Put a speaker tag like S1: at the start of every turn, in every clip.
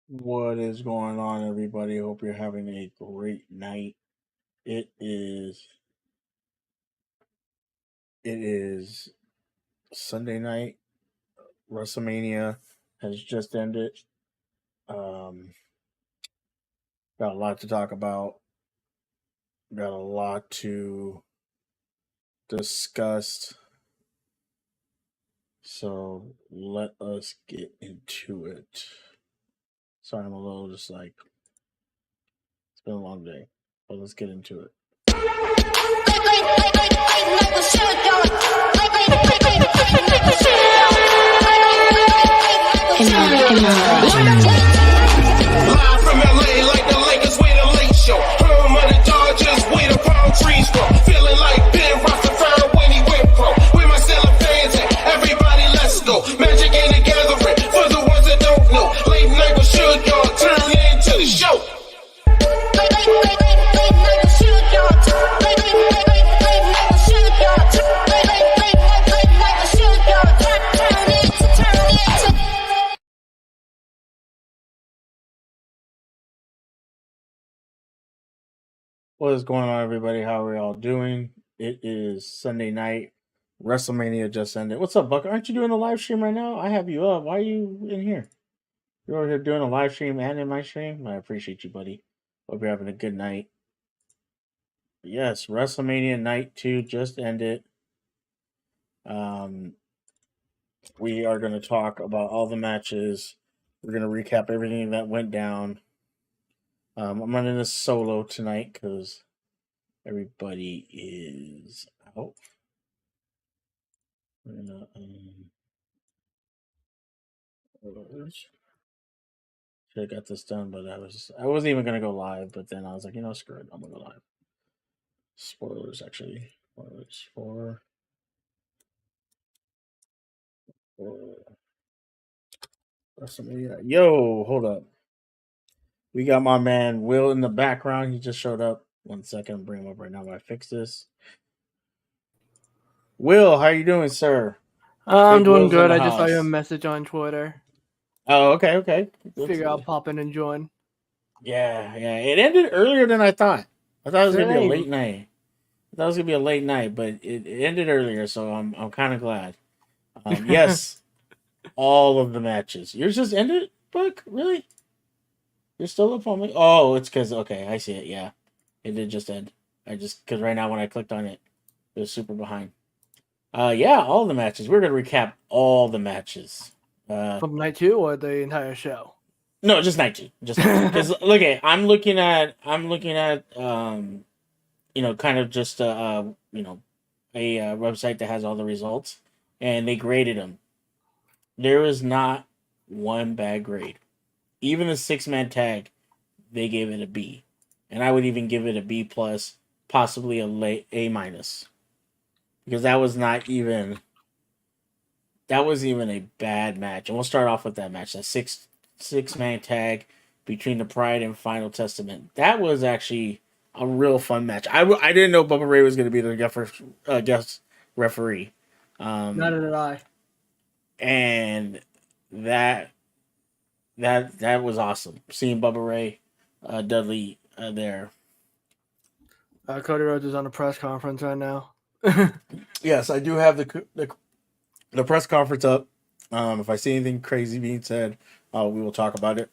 S1: What is going on, everybody? Hope you're having a great night. It is it is Sunday night. WrestleMania has just ended. Um, got a lot to talk about. Got a lot to discuss. So let us get into it. Sorry, I'm a little just like it's been a long day, but let's get into it.
S2: Live from LA like the Lakers with a late show. Home of the Dodgers where the palm trees grow. Feeling like Ben Roethlisberger when he went pro. Where my selling fans at? Everybody let's go. Magic in the gathering. For the ones that don't know. Late night with Suge, y'all turn into the show.
S1: What is going on, everybody? How are we all doing? It is Sunday night. WrestleMania just ended. What's up, Buck? Aren't you doing a live stream right now? I have you up. Why are you in here? You're over here doing a live stream and in my stream? I appreciate you, buddy. Hope you're having a good night. Yes, WrestleMania Night 2 just ended. Um, we are going to talk about all the matches. We're going to recap everything that went down. I'm running this solo tonight because everybody is out. We're gonna should have got this done, but I wasn't even gonna go live, but then I was like, screw it, I'm gonna go live. Spoilers, actually. Spoilers for WrestleMania. Yo, hold up. We got my man Will in the background. He just showed up. 1 second, bring him up right now. I fix this. Will, how you doing, sir?
S3: I'm
S1: Big
S3: doing
S1: Will's in
S3: good.
S1: the
S3: I just saw your
S1: house.
S3: message on Twitter.
S1: Oh, okay. Good
S3: Figure
S1: to-
S3: I'll pop in and join.
S1: Yeah. It ended earlier than I thought. I thought it was gonna be a
S3: Same.
S1: late night. That was gonna be a late night, but it ended earlier, so I'm kind of glad. Yes, all of the matches. Yours just ended, Buck? Really? You're still up on me? Oh, it's because okay, I see it. Yeah, it did just end. I just because right now when I clicked on it, it was super behind. Yeah, all the matches. We're gonna recap all the matches.
S3: From night 2 or the entire show?
S1: No, just night 2. Just because look at I'm looking at kind of just a website that has all the results, and they graded them. There was not one bad grade. Even the 6-man tag, they gave it a B, and I would even give it a B plus, possibly A minus, because that wasn't even a bad match. And we'll start off with that match, that six-man tag between the Pride and Final Testament. That was actually a real fun match. I didn't know Bubba Ray was going to be the guest referee.
S3: Neither did I.
S1: And that was awesome. Seeing Bubba Ray, Dudley there.
S3: Cody Rhodes is on a press conference right now.
S1: Yes, I do have the press conference up. If I see anything crazy being said, we will talk about it.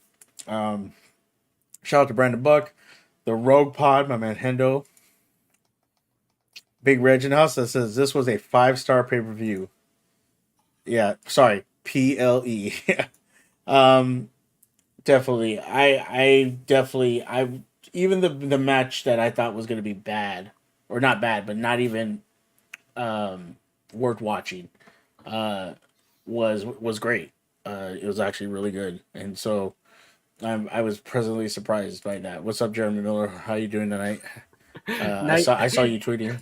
S1: Shout out to Brandon Buck, the Rogue Pod, my man Hendo. Big Reg in the house that says this was a 5-star pay-per-view. Yeah, sorry, PLE. Definitely. I even the match that I thought was gonna be bad, or not bad, but not even worth watching, was great. It was actually really good, and so I was pleasantly surprised by that. What's up, Jeremy Miller? How you doing tonight? I saw you tweeting.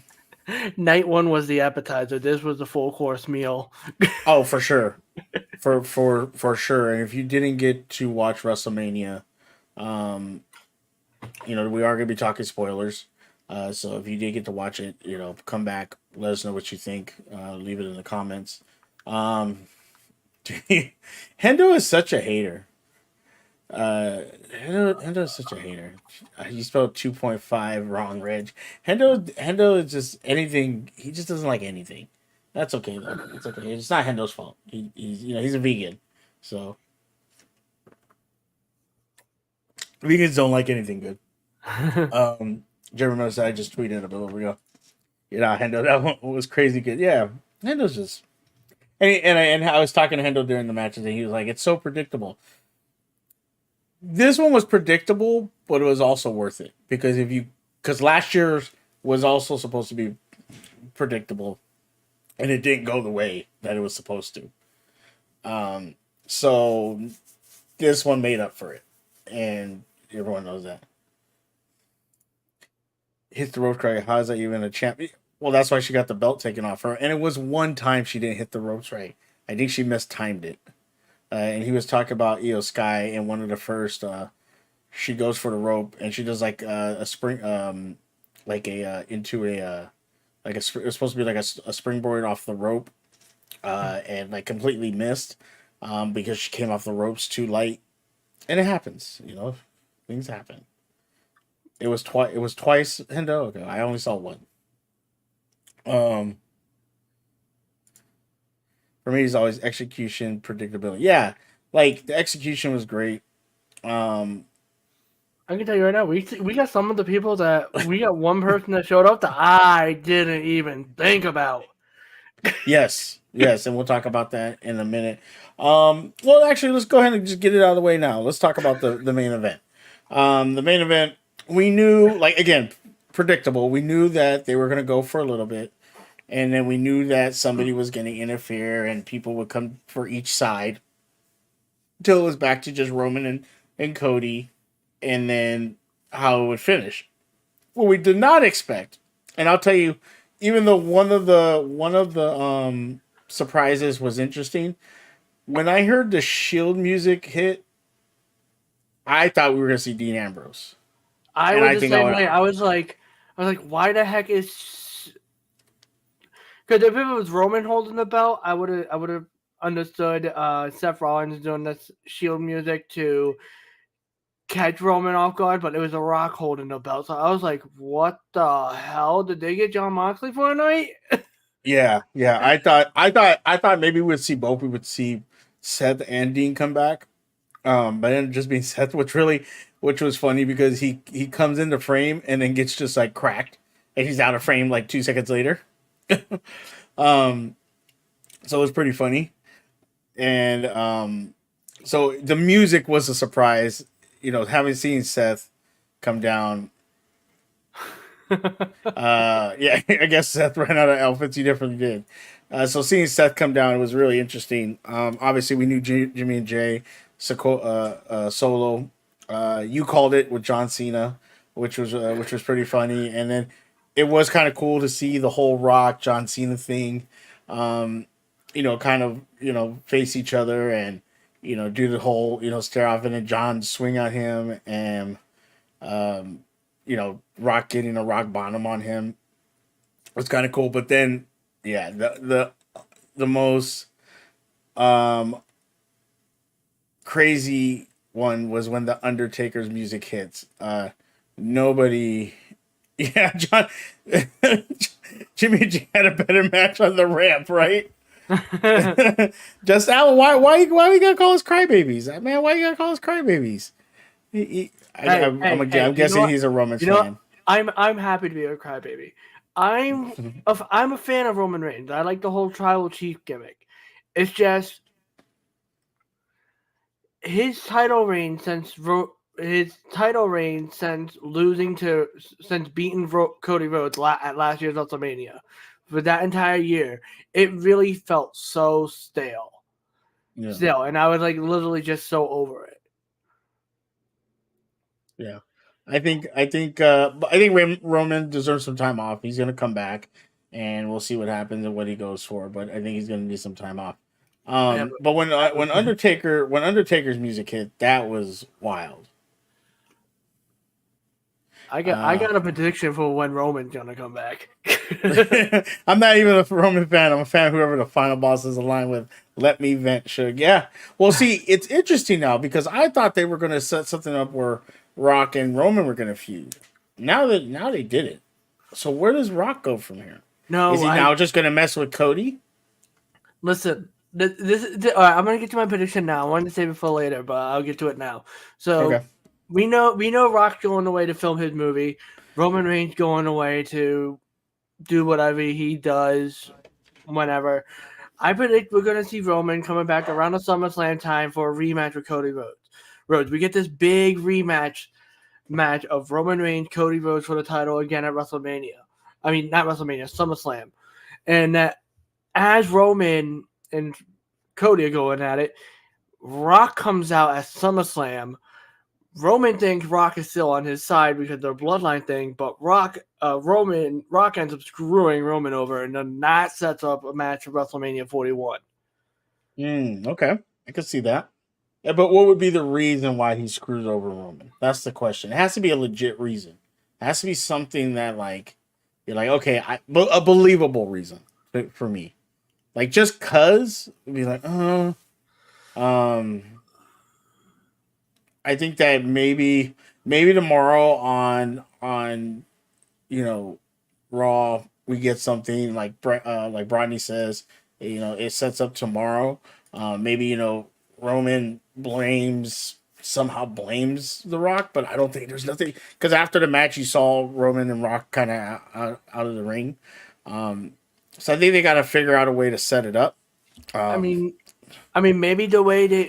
S3: Night 1 was the appetizer. This was the full course meal.
S1: Oh, for sure, for sure. And if you didn't get to watch WrestleMania, we are gonna be talking spoilers. So if you did get to watch it, come back, let us know what you think. Leave it in the comments. Hendo is such a hater. Uh, Hendo's such a hater. You spelled 2.5 wrong, Reg. Hendo is just anything. He just doesn't like anything. That's okay though. It's okay. It's not Hendo's fault. He's a vegan, so vegans don't like anything good. Did you ever notice I just tweeted a little ago? Hendo, that one was crazy good. Yeah, Hendo's just and I was talking to Hendo during the matches, and he was like, "It's so predictable." This one was predictable, but it was also worth it because last year's was also supposed to be predictable, and it didn't go the way that it was supposed to. So this one made up for it, and everyone knows that. Hit the rope right. How's that even a champion? Well, that's why she got the belt taken off her, and it was one time she didn't hit the ropes right. I think she mistimed it. And he was talking about Io Sky in one of the first. She goes for the rope and she does like a spring, like a into a like a. It was supposed to be like a springboard off the rope, and like completely missed, because she came off the ropes too light, and it happens. Things happen. It was twice. It was twice. Hendo. Okay, I only saw one. Um, for me, it's always execution, predictability. Yeah, like the execution was great. Um,
S3: I can tell you right now, we got some of the people that we got one person that showed up that I didn't even think about.
S1: Yes, and we'll talk about that in a minute. Well, actually, let's go ahead and just get it out of the way now. Let's talk about the main event. The main event, we knew, like again, predictable. We knew that they were going to go for a little bit, and then we knew that somebody was going to interfere, and people would come for each side until it was back to just Roman and Cody, and then how it would finish. What we did not expect, and I'll tell you, even though one of the surprises was interesting, when I heard the Shield music hit, I thought we were gonna see Dean Ambrose.
S3: I
S1: And
S3: was
S1: I
S3: the
S1: think
S3: same way. I was like, why the heck is? Because if it was Roman holding the belt, I would have understood Seth Rollins doing this Shield music to catch Roman off guard, but it was a Rock holding the belt. So I was like, what the hell? Did they get Jon Moxley for a night?
S1: Yeah. I thought maybe we'd see both. We would see Seth and Dean come back. But then just being Seth, which was funny because he comes into frame and then gets just like cracked, and he's out of frame like 2 seconds later. um, so it was pretty funny, and so the music was a surprise. Having seen Seth come down. Yeah, I guess Seth ran out of outfits. He definitely did. So seeing Seth come down, it was really interesting. Obviously, we knew Jimmy and Jay solo. You called it with John Cena, which was pretty funny, and then it was kind of cool to see the whole Rock John Cena thing. Kind of face each other and do the whole stare off, and then John swing on him and Rock getting a rock bottom on him was kind of cool. But then, yeah, the most crazy one was when the Undertaker's music hits. Nobody, yeah, John, Jimmy G had a better match on the ramp, right? Just Alan, why we gotta call us crybabies, man? Why you gotta call us crybabies? I'm guessing he's a Roman fan.
S3: I'm happy to be a crybaby. I'm a fan of Roman Reigns. I like the whole tribal chief gimmick. It's just his title reign since beating Cody Rhodes at last year's WrestleMania. For that entire year, it really felt so stale.
S1: Yeah.
S3: Still, and I was like literally just so over it.
S1: Yeah. I think Roman deserves some time off. He's gonna come back, and we'll see what happens and what he goes for. But I think he's gonna need some time off. But when Undertaker's music hit, that was wild.
S3: I got a prediction for when Roman's gonna come back.
S1: I'm not even a Roman fan. I'm a fan of whoever the final boss is aligned with. Let me vent, Suge. Yeah. Well, see, it's interesting now because I thought they were going to set something up where Rock and Roman were going to feud. Now they did it. So where does Rock go from here? Is
S3: No,
S1: he now just going to mess with Cody?
S3: listen. All right, I'm gonna get to my prediction now. I wanted to save it for later, but I'll get to it now. So
S1: Okay.
S3: we know Rock's going away to film his movie. Roman Reigns going away to do whatever he does whenever. I predict we're gonna see Roman coming back around the SummerSlam time for a rematch with Cody Rhodes. We get this big rematch match of Roman Reigns, Cody Rhodes for the title again at WrestleMania. I mean, not WrestleMania, SummerSlam. And that as Roman and Cody are going at it, Rock comes out at SummerSlam. Roman thinks Rock is still on his side because of the bloodline thing, but Rock ends up screwing Roman over, and then that sets up a match for WrestleMania 41.
S1: Okay. I can see that. Yeah, but what would be the reason why he screws over Roman? That's the question. It has to be a legit reason. It has to be something that like you're like, okay, a believable reason for me. Like just cause it'd be like, um, I think that maybe tomorrow on Raw we get something like Brodney says, it sets up tomorrow. Maybe Roman somehow blames The Rock, but I don't think there's nothing because after the match you saw Roman and Rock kind of out of the ring. So I think they got to figure out a way to set it up.
S3: I mean, maybe the way they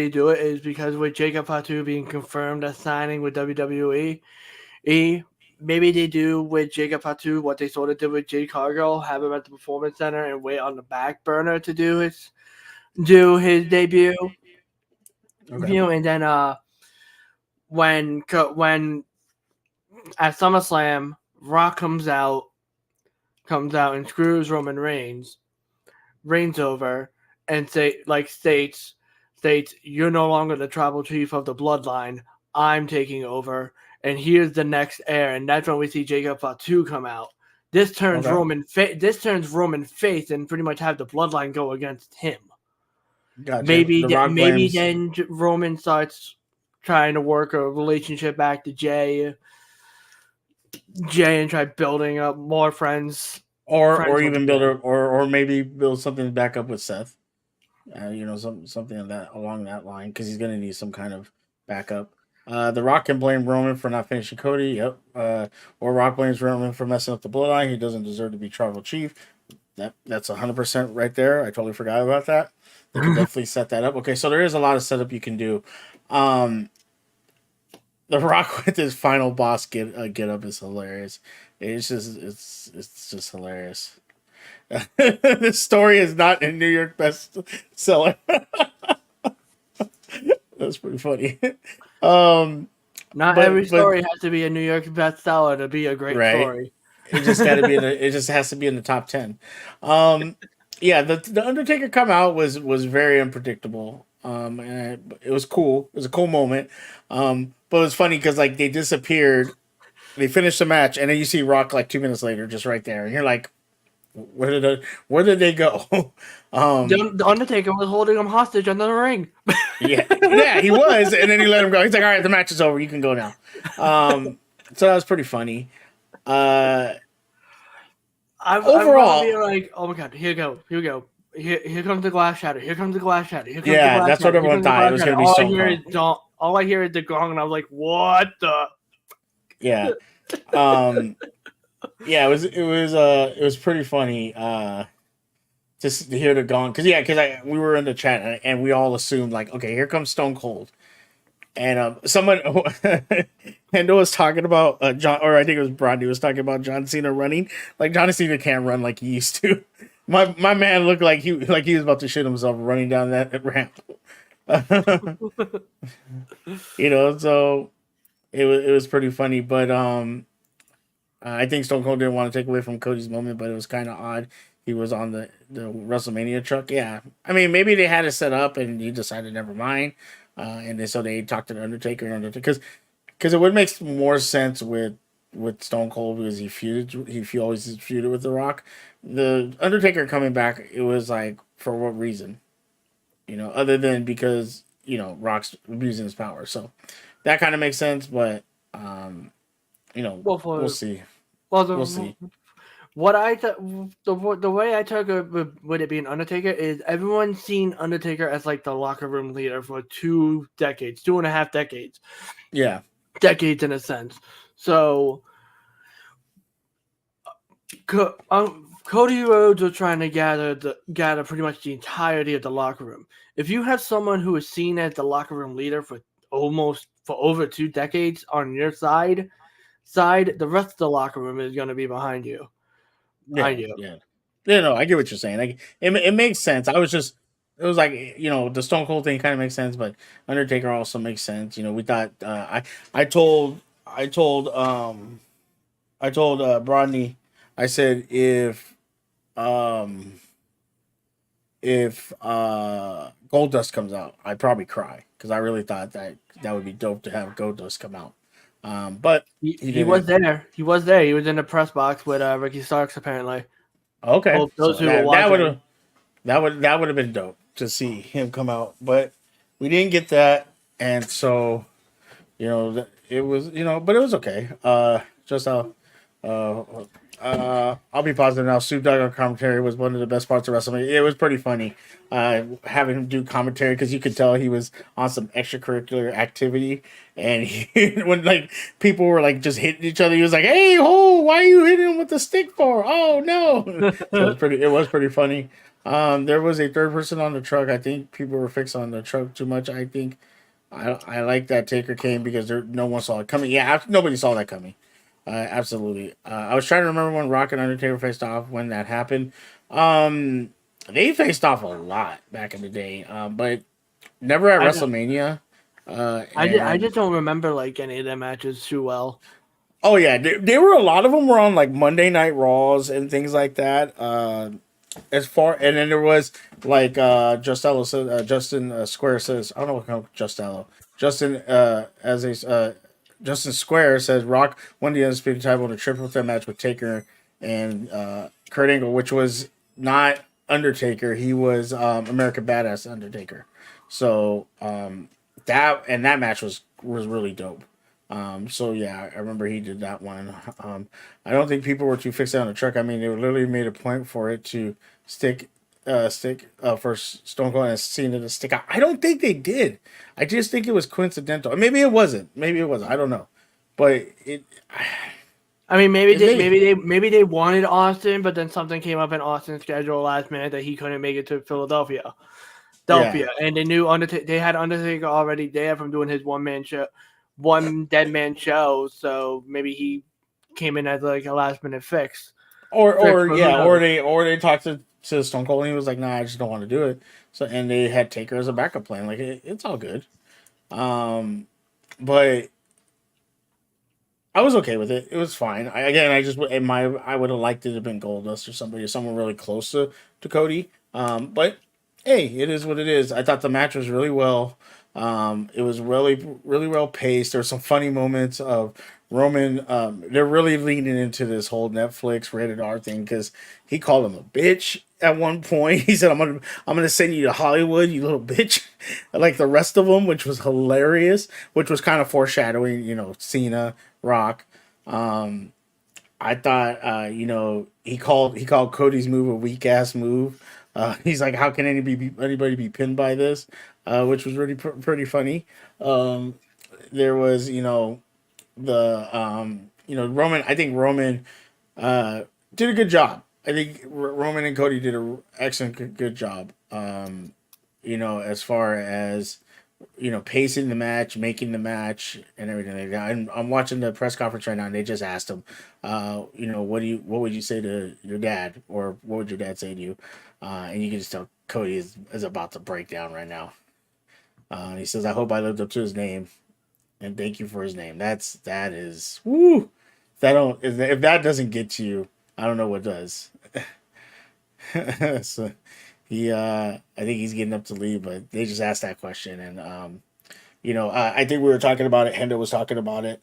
S3: do it is because with Jacob Fatu being confirmed as signing with WWE, maybe they do with Jacob Fatu what they sort of did with Jade Cargill, have him at the Performance Center and wait on the back burner to do his debut.
S1: Okay.
S3: And then when at SummerSlam, Rock comes out and screws Roman Reigns over and states you're no longer the tribal chief of the bloodline. I'm taking over, and here's the next heir. And that's when we see Jacob Fatu come out. This turns Roman face and pretty much have the bloodline go against him.
S1: Gotcha.
S3: Maybe then Roman starts trying to work a relationship back to Jay and try building up more friends.
S1: Or even or maybe build something back up with Seth. Something along that line because he's gonna need some kind of backup. The Rock can blame Roman for not finishing Cody. Yep. Or Rock blames Roman for messing up the bloodline. He doesn't deserve to be tribal chief. That's 100% right there. I totally forgot about that. They can definitely set that up. Okay, so there is a lot of setup you can do. The Rock with his final boss get up is hilarious. It's just hilarious. This story is not a New York bestseller. That's pretty funny.
S3: Not every story has to be a New York bestseller to be a great story.
S1: It just got to be it just has to be in the top 10. Yeah, the Undertaker come out was very unpredictable. And it was cool. It was a cool moment. But it was funny because like they disappeared. They finished the match, and then you see Rock like 2 minutes later, just right there, and you're like, where did they go?
S3: The Undertaker was holding him hostage under the ring.
S1: yeah, he was, and then he let him go. He's like, all right, the match is over. You can go now. So that was pretty funny.
S3: Overall, I'm like, oh my god, here we go. Here comes the glass shatter. Here comes the glass shatter.
S1: That's what everyone thought. It was going to be so
S3: all I hear is the gong, and I was like, what the?
S1: Yeah. Yeah, it was pretty funny just to hear the gong because we were in the chat and we all assumed like, okay, here comes Stone Cold, and someone Hendo was talking about John, or I think it was Brodney was talking about John Cena running. Like John Cena can't run like he used to. My man looked like he was about to shit himself running down that ramp. So it was pretty funny, but I think Stone Cold didn't want to take away from Cody's moment, but it was kind of odd. He was on the WrestleMania truck. Yeah, I mean maybe they had it set up and he decided never mind, and so they talked to the Undertaker because it would make more sense with with Stone Cold because he always feuded with The Rock. The Undertaker coming back, it was like for what reason? Other than because Rock's abusing his power. So that kind of makes sense, but um,
S3: Well,
S1: we'll
S3: for
S1: see.
S3: well,
S1: We'll see.
S3: what the way I took it with it being Undertaker is everyone's seen Undertaker as like the locker room leader for 2 decades, 2.5 decades,
S1: Yeah,
S3: decades in a sense. So Cody Rhodes was trying to gather pretty much the entirety of the locker room. If you have someone who is seen as the locker room leader for over 2 decades on your side, the rest of the locker room is going to be behind you.
S1: yeah, yeah. Yeah, no, I get what you're saying. Like it makes sense. It was like the Stone Cold thing kind of makes sense, but Undertaker also makes sense. We thought I told I told I told Brodney, I said um if Goldust comes out, I'd probably cry because I really thought that would be dope to have Goldust come out. But he
S3: He was
S1: didn't.
S3: there. He was there. He was in the press box with Ricky Starks apparently.
S1: Okay,
S3: Both those
S1: so
S3: who were
S1: that would
S3: watching.
S1: have that would have been dope to see him come out, but we didn't get that, and so it was but it was okay. Just how uh, I'll be positive now. Snoop Dogg on commentary was one of the best parts of WrestleMania. It was pretty funny having him do commentary because you could tell he was on some extracurricular activity, and when like people were like just hitting each other, he was like, "Hey, ho, why are you hitting him with the stick for? Oh no!" So it was pretty funny. There was a third person on the truck. I think people were fixed on the truck too much. I think I like that Taker came because no one saw it coming. Yeah, nobody saw that coming. Absolutely. I was trying to remember when Rock and Undertaker faced off when that happened. Um, they faced off a lot back in the day, but never at
S3: I don't-
S1: WrestleMania.
S3: I
S1: And
S3: just don't remember like any of their matches too well.
S1: oh yeah, there were a lot of them were on like Monday Night Raws and things like that. And then there was like Justin Square says I don't know what kind of Justin Justin Square says Rock won the undisputed title in a triple threat match with Taker and Kurt Angle, which was not Undertaker. He was American Badass Undertaker. So that match was really dope. So yeah, I remember he did that one. I don't think people were too fixated on the truck. I mean, they literally made a point for it to stick for Stone Cold and Cena to stick out. I don't think they did. I just think it was coincidental. Maybe it wasn't. Maybe it wasn't. I don't know. But
S3: I mean,
S1: it made
S3: maybe they wanted Austin, but then something came up in Austin's schedule last minute that he couldn't make it to Philadelphia.
S1: yeah.
S3: And they knew they had Undertaker already there from doing his one dead man show. So maybe he came in as like a last minute
S1: Or
S3: but who
S1: yeah,
S3: knows?
S1: or they talked to Stone Cold and he was like, "Nah, I just don't want to do it." So and they had Taker as a backup plan. Like it's all good. But I was okay with it. It was fine. I would have liked it to have been Goldust or somebody or someone really close to Cody. But hey, it is what it is. I thought the match was really well. It was really well paced. There were some funny moments of Roman. They're really leaning into this whole Netflix rated R thing because he called him a bitch at one point. He said, I'm gonna send you to Hollywood, you little bitch," like the rest of them, which was hilarious. Which was kind of foreshadowing, Cena, Rock. I thought, he called Cody's move a weak ass move. He's like, "How can anybody be pinned by this?" Which was really pretty funny. There was, Roman. I think Roman did a good job. I think Roman and Cody did a excellent good job. As far as pacing the match, making the match, and everything like that. I'm watching the press conference right now, and they just asked him, what would you say to your dad, or what would your dad say to you? And you can just tell Cody is about to break down right now. He says, "I hope I lived up to his name, and thank you for his name." That is woo. If that doesn't get to you, I don't know what does. So I think he's getting up to leave, but they just asked that question, and I think we were talking about it. Hendo was talking about it.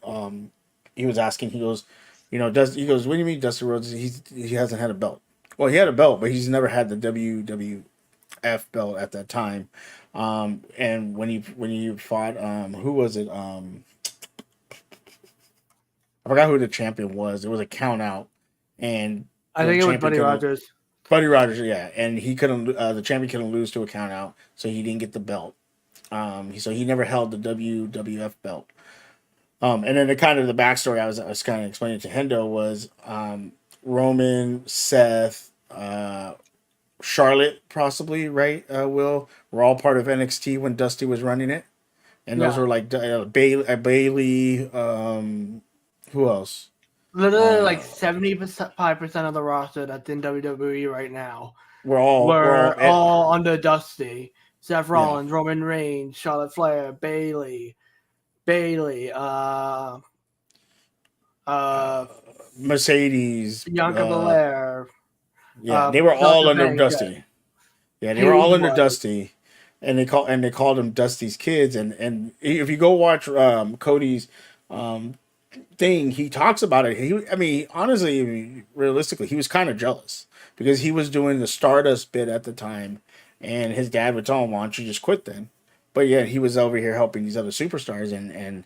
S1: he was asking, he goes, he goes, what do you mean Dusty Rhodes? He hasn't had a belt. Well, he had a belt, but he's never had the WWF belt at that time. And when he fought, who was it? I forgot who the champion was. It was a count out, and
S3: I
S1: the
S3: think it was
S1: champion
S3: Buddy
S1: couldn't-
S3: Rogers.
S1: Buddy Rogers, yeah, and he couldn't. The champion couldn't lose to a count out, so he didn't get the belt. So he never held the WWF belt. And then the backstory I was kind of explaining to Hendo was Roman, Seth, Charlotte, possibly right. Will were all part of NXT when Dusty was running it, and those
S3: Yeah.
S1: were like Bailey. Who else?
S3: Literally, like 75% of the roster that's in WWE right now
S1: We're all
S3: were all under Dusty. Seth Rollins, Roman Reigns, Charlotte Flair, Bailey,
S1: Mercedes,
S3: Bianca Belair.
S1: Yeah, they were all
S3: Sasha
S1: under
S3: Banks,
S1: Dusty. Yeah, they were all under
S3: Paige
S1: Dusty, and they called him Dusty's kids. And if you go watch Cody's thing, he talks about it. Honestly, realistically, he was kind of jealous because he was doing the Stardust bit at the time, and his dad would tell him, "Why don't you just quit then?" But yet he was over here helping these other superstars, and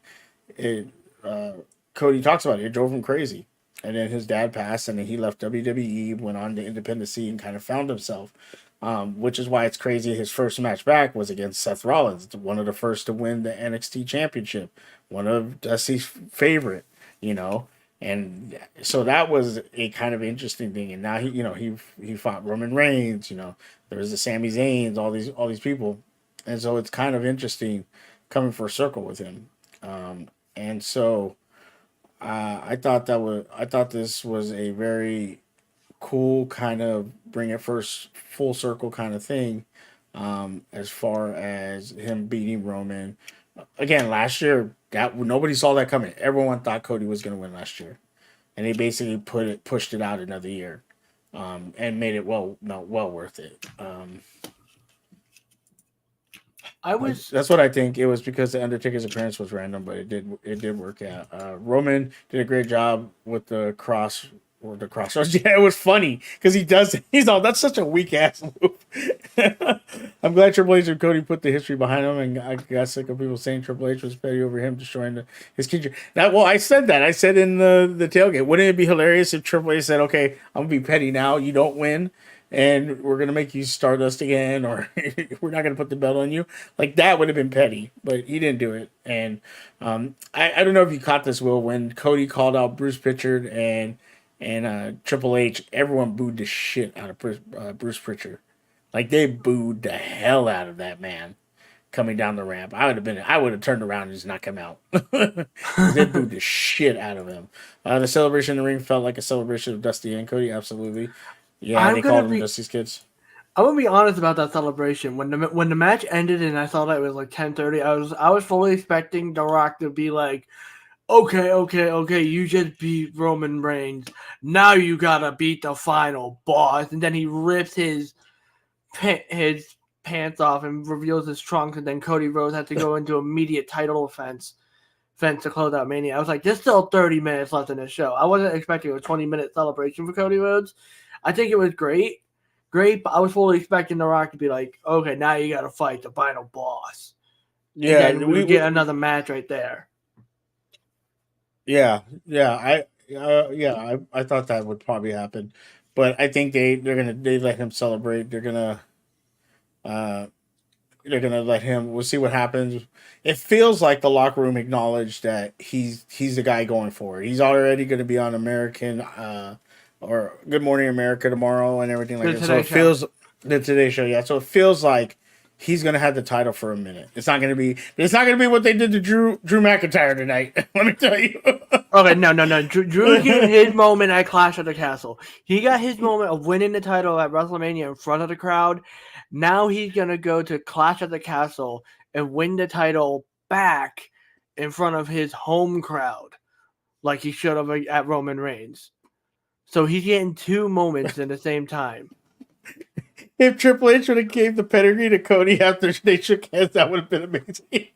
S1: Cody talks about it. It drove him crazy. And then his dad passed, and then he left WWE, went on to independent scene, and kind of found himself. Which is why it's crazy. His first match back was against Seth Rollins, one of the first to win the NXT Championship, one of Dusty's favorite, and so that was a kind of interesting thing. And now he fought Roman Reigns, there was the Sami Zayn's, all these people, and so it's kind of interesting coming for a circle with him, and so. I thought this was a very cool kind of bring it first full circle kind of thing. As far as him beating Roman again last year, that nobody saw that coming. Everyone thought Cody was going to win last year, and they basically pushed it out another year, and made it well worth it. That's what I think. It was because the Undertaker's appearance was random, but it did work out. Roman did a great job with the cross or the crossroads. Yeah, it was funny because he's all that's such a weak ass move. I'm glad Triple H and Cody put the history behind him, and I got sick of people saying Triple H was petty over him destroying his kid. I said that. I said in the tailgate, wouldn't it be hilarious if Triple H said, "Okay, I'm gonna be petty now. You don't win." And we're gonna make you Stardust again, or we're not gonna put the belt on you. Like that would have been petty, but he didn't do it. And I don't know if you caught this, Will, when Cody called out Bruce Pritchard and Triple H, everyone booed the shit out of Bruce Pritchard. Like they booed the hell out of that man coming down the ramp. I would have turned around and just not come out. They booed the shit out of him. The celebration in the ring felt like a celebration of Dusty and Cody, absolutely. Yeah, they called them Dusty's kids.
S3: I'm gonna be honest about that celebration. When the match ended and I saw that it was like 10:30, I was fully expecting The Rock to be like, okay, you just beat Roman Reigns. Now you gotta beat the final boss. And then he rips his pants off and reveals his trunks, and then Cody Rhodes had to go into immediate title offense to close out Mania. I was like, there's still 30 minutes left in the show. I wasn't expecting a 20-minute celebration for Cody Rhodes. I think it was great, but I was fully expecting The Rock to be like, okay, now you got to fight the final boss.
S1: Yeah,
S3: and we get another match right there.
S1: Yeah, I thought that would probably happen, but I think they let him celebrate. They're gonna let him. We'll see what happens. It feels like the locker room acknowledged that he's the guy going forward. He's already going to be on American or Good Morning America tomorrow and everything like that. So it feels the Today Show. Yeah, so it feels like he's going to have the title for a minute. It's not going to be what they did to Drew McIntyre tonight. Let me tell you.
S3: Okay, no. Drew got his moment at Clash at the Castle. He got his moment of winning the title at WrestleMania in front of the crowd. Now he's going to go to Clash at the Castle and win the title back in front of his home crowd like he should have at Roman Reigns. So he's getting two moments in the same time.
S1: If Triple H would have gave the pedigree to Cody after they shook hands, that would have been amazing.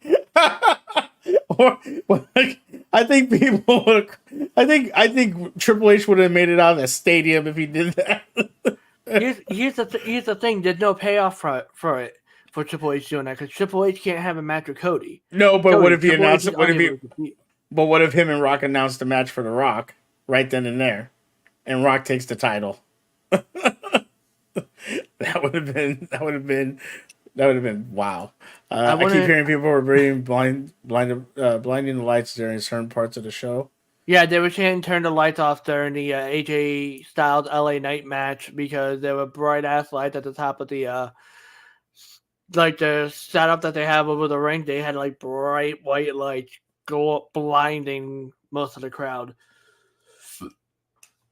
S1: I think people would. I think Triple H would have made it out of the stadium if he did that.
S3: Here's the thing. There's no payoff for it for Triple H doing that because Triple H can't have a match with Cody.
S1: No, but what if he
S3: Triple H
S1: announced
S3: is
S1: it? What if he?
S3: unable to compete.
S1: But what if him and Rock announced the match for The Rock right then and there, and Rock takes the title? That would have been. That would have been. That would have been wow. I keep hearing people were bringing blinding the lights during certain parts of the show.
S3: Yeah, they were chanting "Turn the lights off" during the AJ Styles LA Knight match because there were bright ass lights at the top of the like the setup that they have over the ring. They had like bright white lights go up, blinding most of the crowd.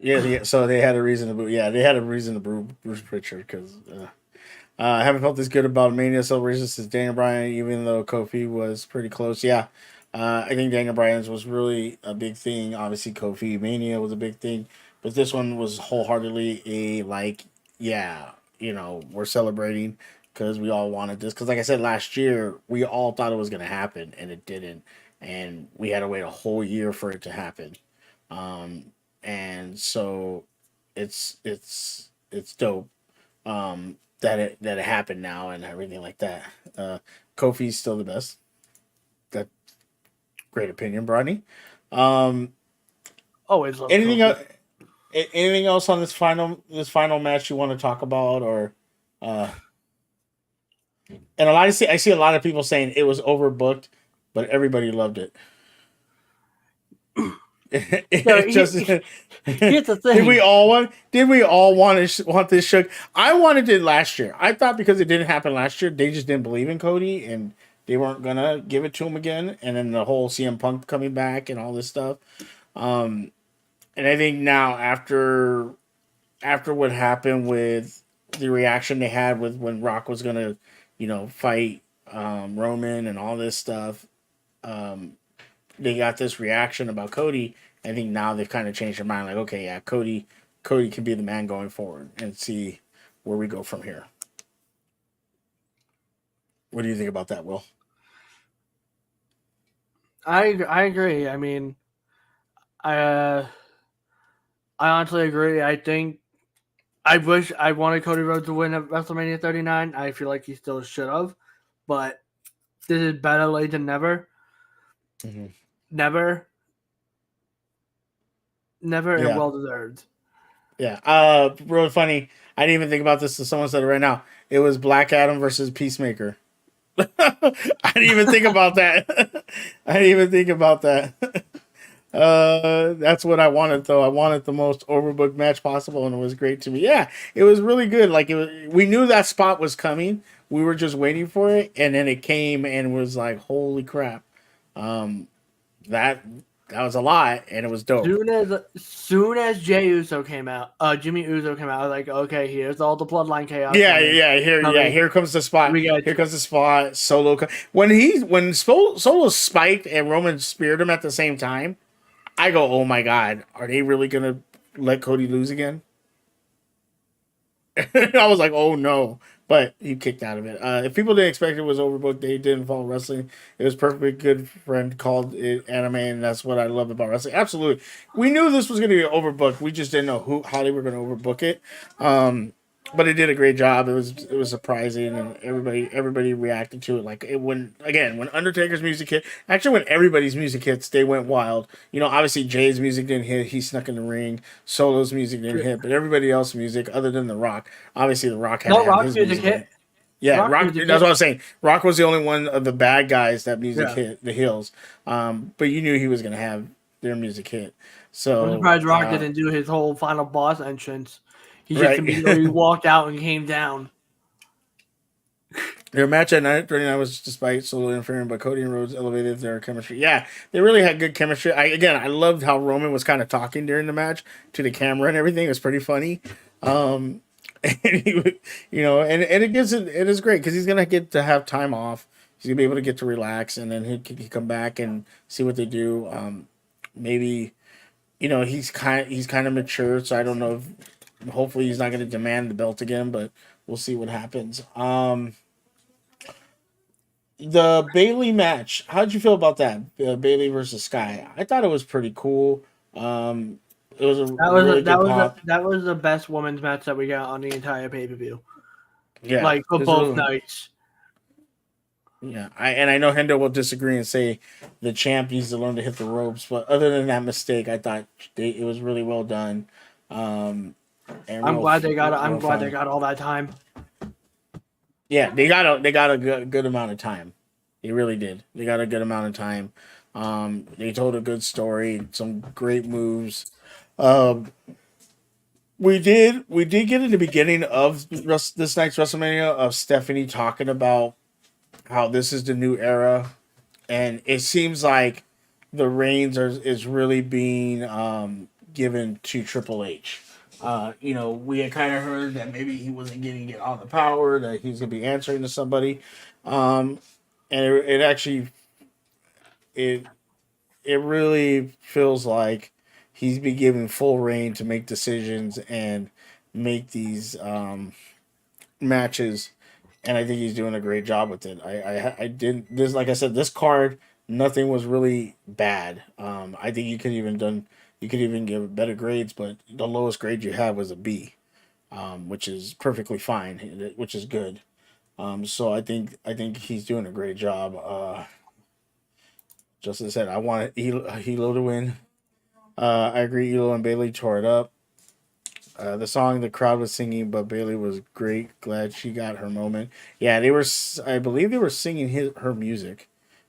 S1: Yeah, so they had a reason to boo. Yeah, they had a reason to boo Bruce Pritchard because I haven't felt this good about Mania celebrations since Daniel Bryan, even though Kofi was pretty close. Yeah, I think Daniel Bryan's was really a big thing. Obviously, Kofi Mania was a big thing, but this one was wholeheartedly a like, yeah, we're celebrating because we all wanted this. Because like I said last year, we all thought it was going to happen, and it didn't, and we had to wait a whole year for it to happen. And so it's dope that it happened now and everything like that. Kofi's still the best. That great opinion, Bronny.
S3: Always love
S1: Anything
S3: Kofi.
S1: else? Anything else on this final match you want to talk about, or and I see a lot of people saying it was overbooked, but everybody loved it.
S3: Here's the thing.
S1: Did we all want this Suge? I wanted it last year. I thought because it didn't happen last year, they just didn't believe in Cody and they weren't gonna give it to him again. And then the whole CM Punk coming back and all this stuff. And I think now after what happened with the reaction they had with when Rock was gonna, fight Roman and all this stuff. They got this reaction about Cody. I think now they've kind of changed their mind. Like, okay, yeah, Cody can be the man going forward and see where we go from here. What do you think about that, Will?
S3: I agree. I mean, I honestly agree. I think I wish I wanted Cody Rhodes to win at WrestleMania 39. I feel like he still should have, but this is better late than never.
S1: Mm-hmm.
S3: Never,
S1: Yeah.
S3: and well deserved.
S1: Yeah. Real funny. I didn't even think about this. Someone said it right now. It was Black Adam versus Peacemaker. I didn't even think about that. I didn't even think about that. That's what I wanted though. I wanted the most overbooked match possible, and it was great to me. Yeah, it was really good. Like we knew that spot was coming. We were just waiting for it, and then it came and was like, holy crap. That was a lot, and it was dope.
S3: Soon as Jey Uso came out, Jimmy Uso came out, I was like, okay, here's all the bloodline chaos.
S1: Here comes the spot. Here comes the spot. Solo when Solo spiked and Roman speared him at the same time, I go, oh my god, are they really gonna let Cody lose again? I was like, oh no. But he kicked out of it. If people didn't expect it was overbooked, they didn't follow wrestling. It was perfectly good friend called it anime, and that's what I love about wrestling. Absolutely. We knew this was going to be overbooked. We just didn't know how they were going to overbook it. But it did a great job. It was surprising, and everybody reacted to it. Like when Undertaker's music hit, actually when everybody's music hits, they went wild. Obviously Jay's music didn't hit. He snuck in the ring. Solo's music didn't hit, but everybody else's music, other than The Rock, obviously The Rock had his music hit. Yeah, Rock. That's what I was saying. Rock was the only one of the bad guys that music hit the heels. But you knew he was gonna have their music hit. So
S3: I'm surprised Rock didn't do his whole final boss entrance. He just immediately walked out and came down.
S1: Their match at Night 39 was despite Solo interfering, but Cody and Rhodes elevated their chemistry. Yeah, they really had good chemistry. I loved how Roman was kind of talking during the match to the camera and everything. It was pretty funny. And he would, and it is great because he's gonna get to have time off. He's gonna be able to get to relax, and then he can come back and see what they do. Maybe, he's kind of mature, so I don't know if. Hopefully he's not going to demand the belt again, but we'll see what happens. The Bailey match. How'd you feel about that? Bailey versus Sky. I thought it was pretty cool. Um, it was a
S3: That was
S1: really good pop.
S3: that was the best women's match that we got on the entire pay per view.
S1: Yeah,
S3: Like for
S1: it was a
S3: both
S1: little,
S3: nights.
S1: yeah. I know Hendo will disagree and say the champ needs to learn to hit the ropes, but other than that mistake, I thought it was really well done, um, and
S3: I'm glad they got. I'm
S1: real
S3: glad they
S1: fun.
S3: got all that time.
S1: Yeah, they got a good amount of time. They really did. They got a good amount of time. They told a good story, some great moves. Um, we did get in the beginning of this night's WrestleMania of Stephanie talking about how this is the new era, and it seems like the reins is really being given to Triple H. We had kind of heard that maybe he wasn't getting it all the power, that he's gonna be answering to somebody, um, and it actually it it really feels like he's been given full reign to make decisions and make these matches, and I think he's doing a great job with it. I didn't this like I said, this card, nothing was really bad. I think you could even give better grades, but the lowest grade you had was a B, which is perfectly fine, which is good. So I think he's doing a great job. Just as I said, I want Hilo to win. I agree. Hilo and Bailey tore it up. The song the crowd was singing, but Bailey was great. Glad she got her moment. Yeah, they were. I believe they were singing her music,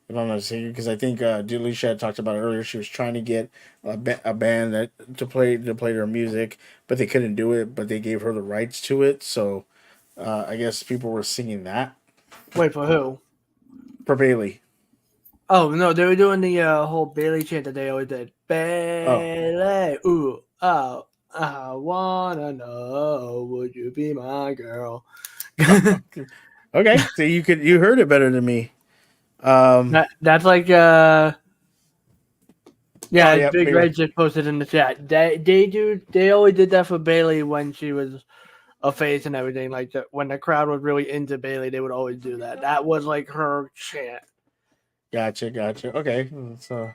S1: if I'm not mistaken, because I think Delisha had talked about it earlier. She was trying to get a band that to play their music, but they couldn't do it. But they gave her the rights to it, so I guess people were singing that
S3: Wait for who?
S1: for Bailey.
S3: Oh no, they were doing the whole Bailey chant that they always did.
S1: Oh,
S3: Bailey, ooh, oh, I wanna know, would you be my girl?
S1: okay. So you heard it better than me.
S3: That's like
S1: Oh
S3: yeah,
S1: yeah,
S3: Big
S1: Bailey.
S3: Red just posted in the chat. They always did that for Bailey when she was a face and everything. Like that when the crowd was really into Bailey, they would always do that. That was like her chant.
S1: Gotcha. Okay, so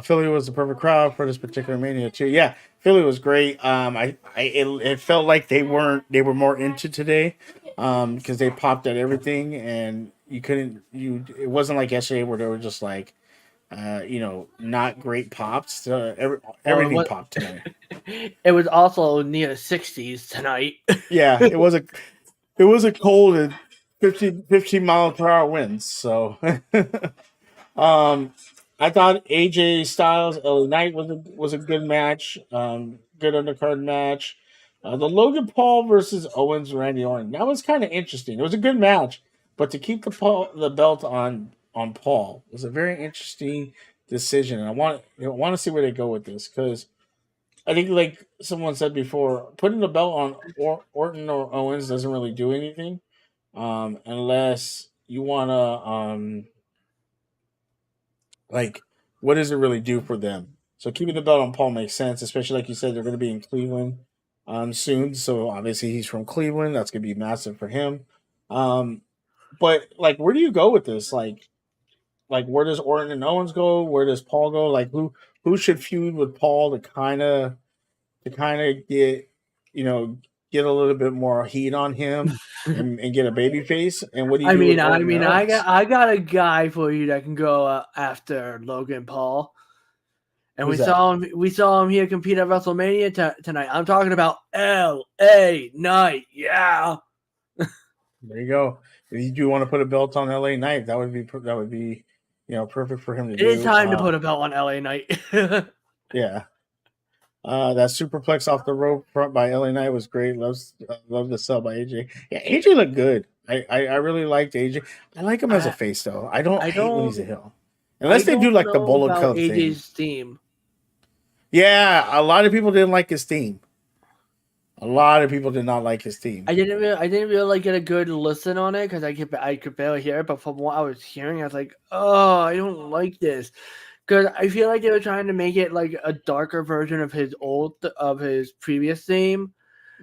S1: Philly was the perfect crowd for this particular mania too. Yeah, Philly was great. It felt like they were more into today, because they popped at everything, and you couldn't you it wasn't like yesterday where they were just like, not great pops.
S3: Well,
S1: Everything popped tonight.
S3: it was also near the 60s tonight.
S1: Yeah, it was a cold and 15 mile per hour winds. So Um, I thought AJ Styles LA Knight was a good match. Good undercard match. The Logan Paul versus Owens Randy Orton, that was kind of interesting. It was a good match, but to keep the belt on Paul was a very interesting decision. And I want to see where they go with this, because I think, like someone said before, putting the belt on Orton or Owens doesn't really do anything, unless you want to like, what does it really do for them? So keeping the belt on Paul makes sense, especially like you said, they're going to be in Cleveland soon. So obviously he's from Cleveland. That's going to be massive for him. Um, but like, where do you go with this? Like where does Orton and Owens go? Where does Paul go? Like who should feud with Paul to kind of get you know get a little bit more heat on him and get a baby face? And what do you do with Orton and Owens?
S3: I got a guy for you that can go after Logan Paul. And
S1: Who's that?
S3: we saw him here compete at WrestleMania tonight. I'm talking about L.A. Knight. Yeah.
S1: There you go. If you do want to put a belt on LA Knight, that would be perfect for him to
S3: It is
S1: do.
S3: time to put a belt on L.A. Knight.
S1: Yeah. That superplex off the rope front by LA Knight was great. Love the sub by AJ. Yeah, AJ looked good. I really liked AJ. I like him as a
S3: I,
S1: face though. I don't
S3: I
S1: hate when he's a
S3: don't
S1: heel.
S3: I
S1: Unless they do
S3: don't
S1: like the
S3: know
S1: Bullet
S3: about
S1: Club thing.
S3: AJ's theme.
S1: Yeah, a lot of people didn't like his theme. A lot of people did not like his theme.
S3: I didn't really like get a good listen on it because I could barely hear it. But from what I was hearing, I was like, oh, I don't like this because I feel like they were trying to make it like a darker version of his previous theme.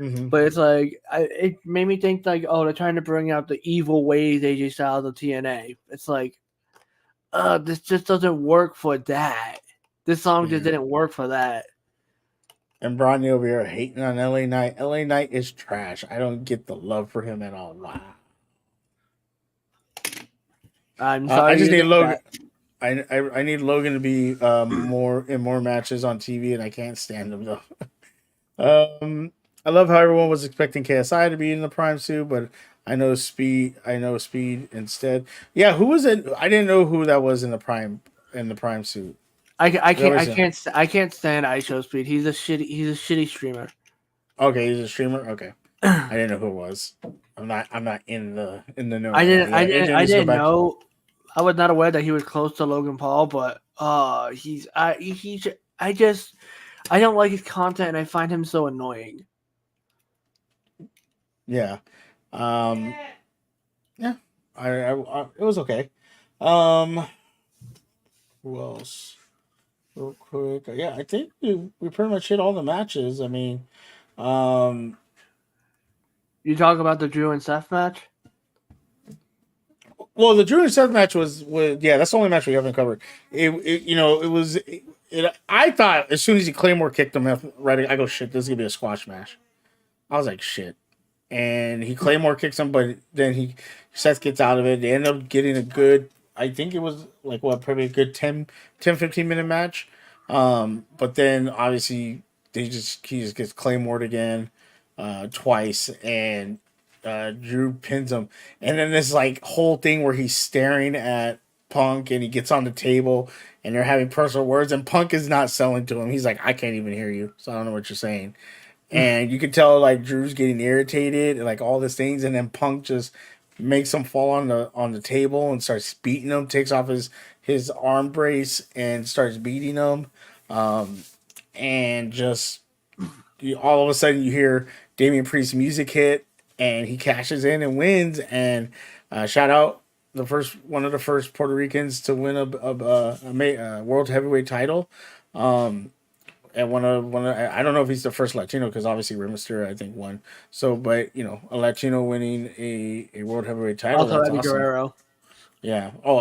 S1: Mm-hmm.
S3: But it's like it made me think like, oh, they're trying to bring out the evil ways AJ Styles of TNA. It's like, this just doesn't work for that. This song just
S1: Yeah.
S3: didn't work for that.
S1: And Bronny over here hating on LA Knight. LA Knight is trash. I don't get the love for him at all. Wow.
S3: I'm
S1: I
S3: sorry
S1: just
S3: you
S1: need
S3: think
S1: Logan.
S3: that.
S1: I need Logan to be more matches on TV, and I can't stand him though. I love how everyone was expecting KSI to be in the prime suit, but I know Speed instead. Yeah, who was it? I didn't know who that was in the prime suit. That was
S3: I can't stand ISO Speed. He's a shitty streamer.
S1: okay. He's a streamer. Okay, I didn't know who it was. I'm not in the know right now. Yeah, AJ
S3: I
S1: needs to go
S3: didn't
S1: back.
S3: know. I was not aware that he was close to Logan Paul, but I don't like his content and I find him so annoying.
S1: Yeah, um, yeah. It was okay. Um, who else? Real quick. Yeah, I think we pretty much hit all the matches. I mean, um,
S3: You talk about the Drew and Seth match?
S1: well, the Drew and Seth match was yeah, that's the only match we haven't covered. It you know it was I thought as soon as he Claymore kicked him right, I go shit. This is gonna be a squash match. I was like shit, and he Claymore kicks him, but then Seth gets out of it. They end up getting a good. I think it was like what probably a good 10-15 minute match. But then obviously he just gets Claymored again, twice, and Drew pins him. And then this like whole thing where he's staring at Punk and he gets on the table and they're having personal words and Punk is not selling to him. He's like, I can't even hear you, so I don't know what you're saying. And you can tell like Drew's getting irritated and like all these things, and then Punk just makes him fall on the table and starts beating him, takes off his arm brace and starts beating him. And just all of a sudden you hear Damian Priest's music hit and he cashes in and wins. And shout out one of the first Puerto Ricans to win a world heavyweight title. And I don't know if he's the first Latino because obviously Rey Mysterio I think won. So, but a Latino winning a world heavyweight title,
S3: Also
S1: that's
S3: Eddie
S1: awesome.
S3: Guerrero.
S1: Yeah. Oh,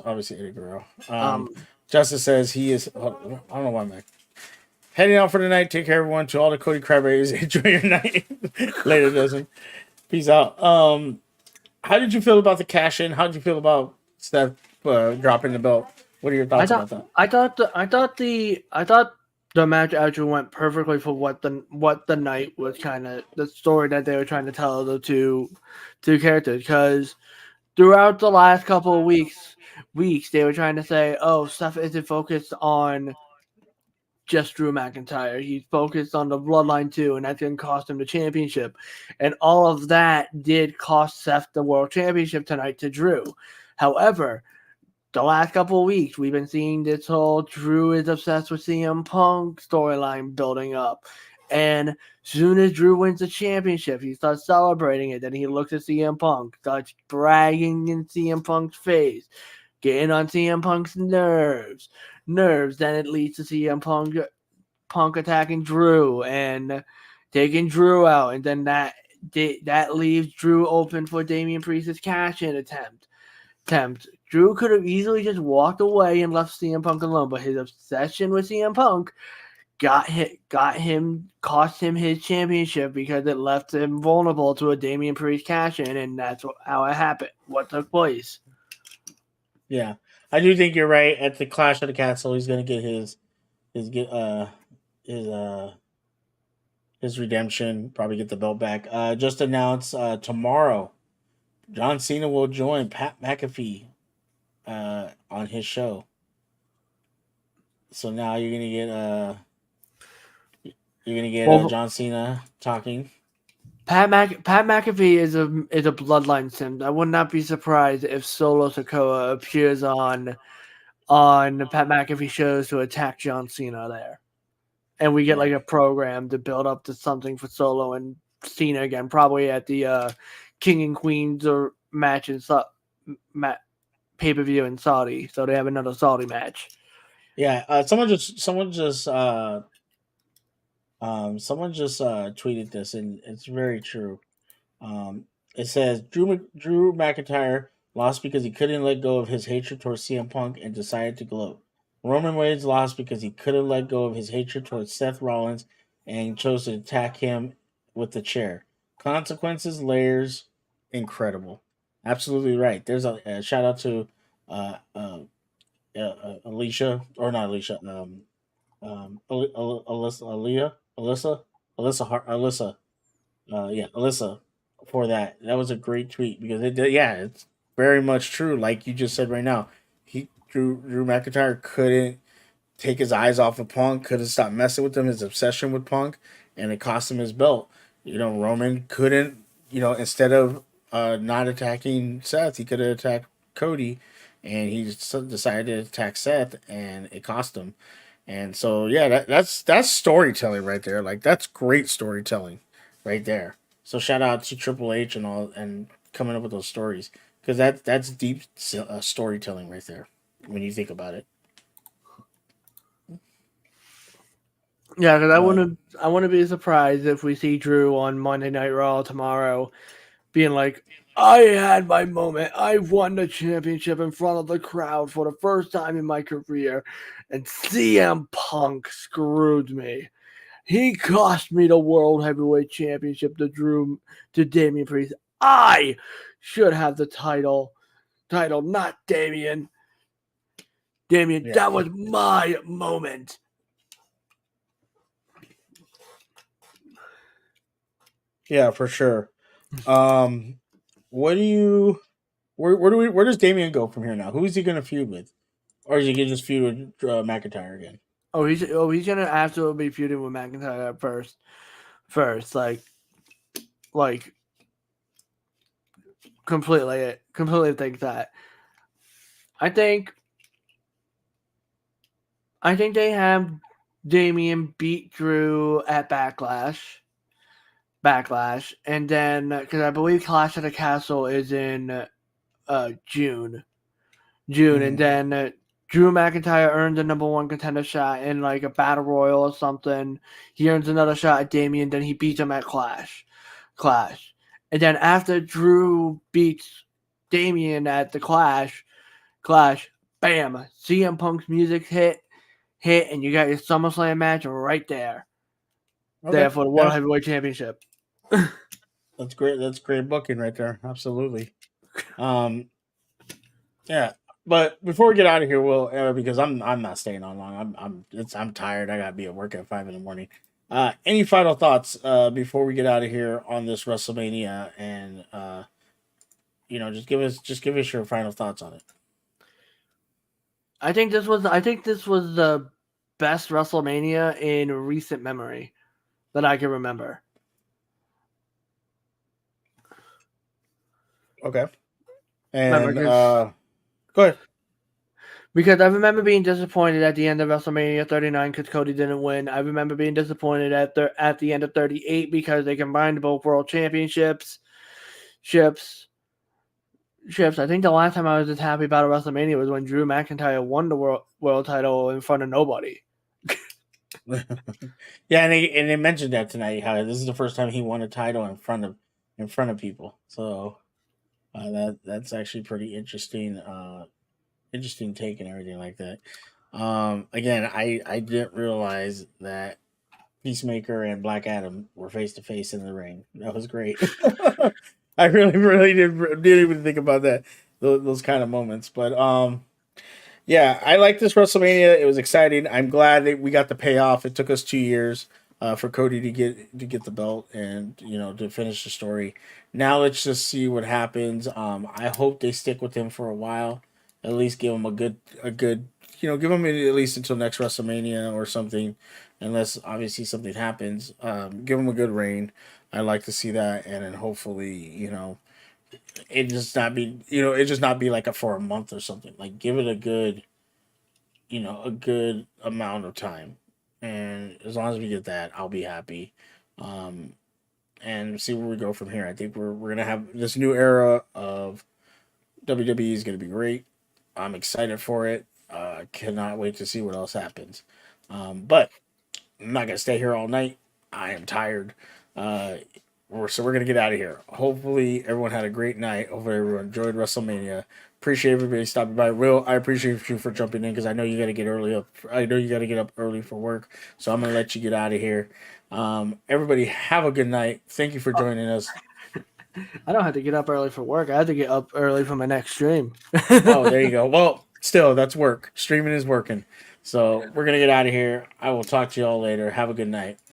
S1: obviously Eddie Guerrero.
S3: Um,
S1: Justice says he is. I don't know why I'm heading out for the night. Take care, everyone. To all the Cody Crybabies, enjoy your night. Later, doesn't. Peace out. How did you feel about the cash in? How did you feel about Steph dropping the belt? What are your thoughts about that?
S3: I thought the match actually went perfectly for what the night was, kind of the story that they were trying to tell the two characters, because throughout the last couple of weeks they were trying to say, oh, Seth isn't focused on just Drew McIntyre. He's focused on the Bloodline too, and that's going to cost him the championship. And all of that did cost Seth the World Championship tonight to Drew. However, the last couple of weeks, we've been seeing this whole Drew is obsessed with CM Punk storyline building up. And soon as Drew wins the championship, he starts celebrating it. Then he looks at CM Punk, starts bragging in CM Punk's face, getting on CM Punk's nerves. Then it leads to CM Punk attacking Drew and taking Drew out. And then that leaves Drew open for Damian Priest's cash-in attempt. Drew could have easily just walked away and left CM Punk alone, but his obsession with CM Punk cost him his championship because it left him vulnerable to a Damian Priest cash-in, and that's how it happened. What took place?
S1: Yeah, I do think you're right. At the Clash of the Castle, he's gonna get his his uh his redemption. Probably get the belt back. Just announced tomorrow, John Cena will join Pat McAfee on his show. So now you're gonna get John Cena talking.
S3: Pat McAfee is a bloodline sim. I would not be surprised if Solo Sikoa appears on Pat McAfee shows to attack John Cena there, and we get like a program to build up to something for Solo and Cena again, probably at the King and Queens or match in pay-per-view in Saudi. So they have another Saudi match.
S1: Yeah, someone just Someone just tweeted this, and it's very true. Um, it says Drew McIntyre lost because he couldn't let go of his hatred towards CM Punk and decided to gloat. Roman Reigns lost because he couldn't let go of his hatred towards Seth Rollins and chose to attack him with the chair. Consequences, layers, incredible. Absolutely right. There's a shout out to uh, uh, Alicia, or not Alicia, Alyssa, Alyssa, yeah, Alyssa, for that. That was a great tweet because yeah, it's very much true. Like you just said right now, Drew McIntyre couldn't take his eyes off of Punk, couldn't stop messing with him, his obsession with Punk, and it cost him his belt. Roman couldn't, instead of not attacking Seth, he could have attacked Cody, and he decided to attack Seth, and it cost him. And so, yeah, that's storytelling right there. Like that's great storytelling, right there. So shout out to Triple H and all, and coming up with those stories because that's deep storytelling right there when you think about it.
S3: Yeah, because
S1: Uh,
S3: I wouldn't be surprised if we see Drew on Monday Night Raw tomorrow, being like, "I had my moment. I won the championship in front of the crowd for the first time in my career, and CM Punk screwed me. He cost me the World Heavyweight Championship to Damian Priest. I should have the title, not Damian. Damian,
S1: yeah,
S3: that was my moment."
S1: yeah, for sure. Um, what do you? Where does Damian go from here now? Who is he going to feud with, or is he going to just feud with McIntyre again?
S3: He's gonna absolutely be feuding with McIntyre first, like completely think that. I think I think they have Damian beat Drew at Backlash, and then because I believe Clash of the Castle is in June, and
S1: Mm-hmm.
S3: then Drew McIntyre earned the number one contender shot in like a battle royal or something. He earns another shot at Damian, then he beats him at Clash, and then after Drew beats Damian at the Clash, bam, CM Punk's music hit, and you got your SummerSlam match right there
S1: Okay,
S3: for the World
S1: yeah,
S3: Heavyweight Championship.
S1: that's great. That's great booking right there. Absolutely. Um, yeah. But before we get out of here, Will, because I'm not staying on long. I'm tired. I gotta be at work at 5 in the morning. Any final thoughts before we get out of here on this WrestleMania, and just give us your final thoughts on it.
S3: I think this was the best WrestleMania in recent memory that I can remember.
S1: Okay.
S3: Remember,
S1: And go ahead.
S3: because I remember being disappointed at the end of WrestleMania 39 because Cody didn't win. I remember being disappointed at the end of 38 because they combined both world championships. Ships. I think the last time I was just happy about a WrestleMania was when Drew McIntyre won the world title in front of nobody.
S1: Yeah, and they mentioned that tonight how this is the first time he won a title in front of people. So that's actually pretty interesting. Interesting take and everything like that. Again, I didn't realize that Peacemaker and Black Adam were face to face in the ring. That was great. I really didn't even think about that those kind of moments. But yeah, I like this WrestleMania. It was exciting. I'm glad that we got the payoff. It took us 2 years for Cody to get the belt and to finish the story. Now let's just see what happens. I hope they stick with him for a while. At least give him a good give him at least until next WrestleMania or something, unless obviously something happens. Give him a good reign. I like to see that, and then hopefully it just not be like a for a month or something. Like give it a good amount of time, and as long as we get that, I'll be happy. Um, and see where we go from here. I think we're gonna have this new era of WWE is gonna be great. I'm excited for it. Cannot wait to see what else happens. But I'm not gonna stay here all night. I am tired. So we're gonna get out of here. Hopefully everyone had a great night. Hopefully everyone enjoyed WrestleMania. Appreciate everybody stopping by. Will, I appreciate you for jumping in because I know you got to get early up. I know you got to get up early for work, so I'm gonna let you get out of here. Everybody have a good night. Thank you for joining us.
S3: I don't have to get up early for work. I have to get up early for my next stream.
S1: Oh, there you go. Well, still, that's work. Streaming is working. So we're gonna get out of here. I will talk to you all later. Have a good night.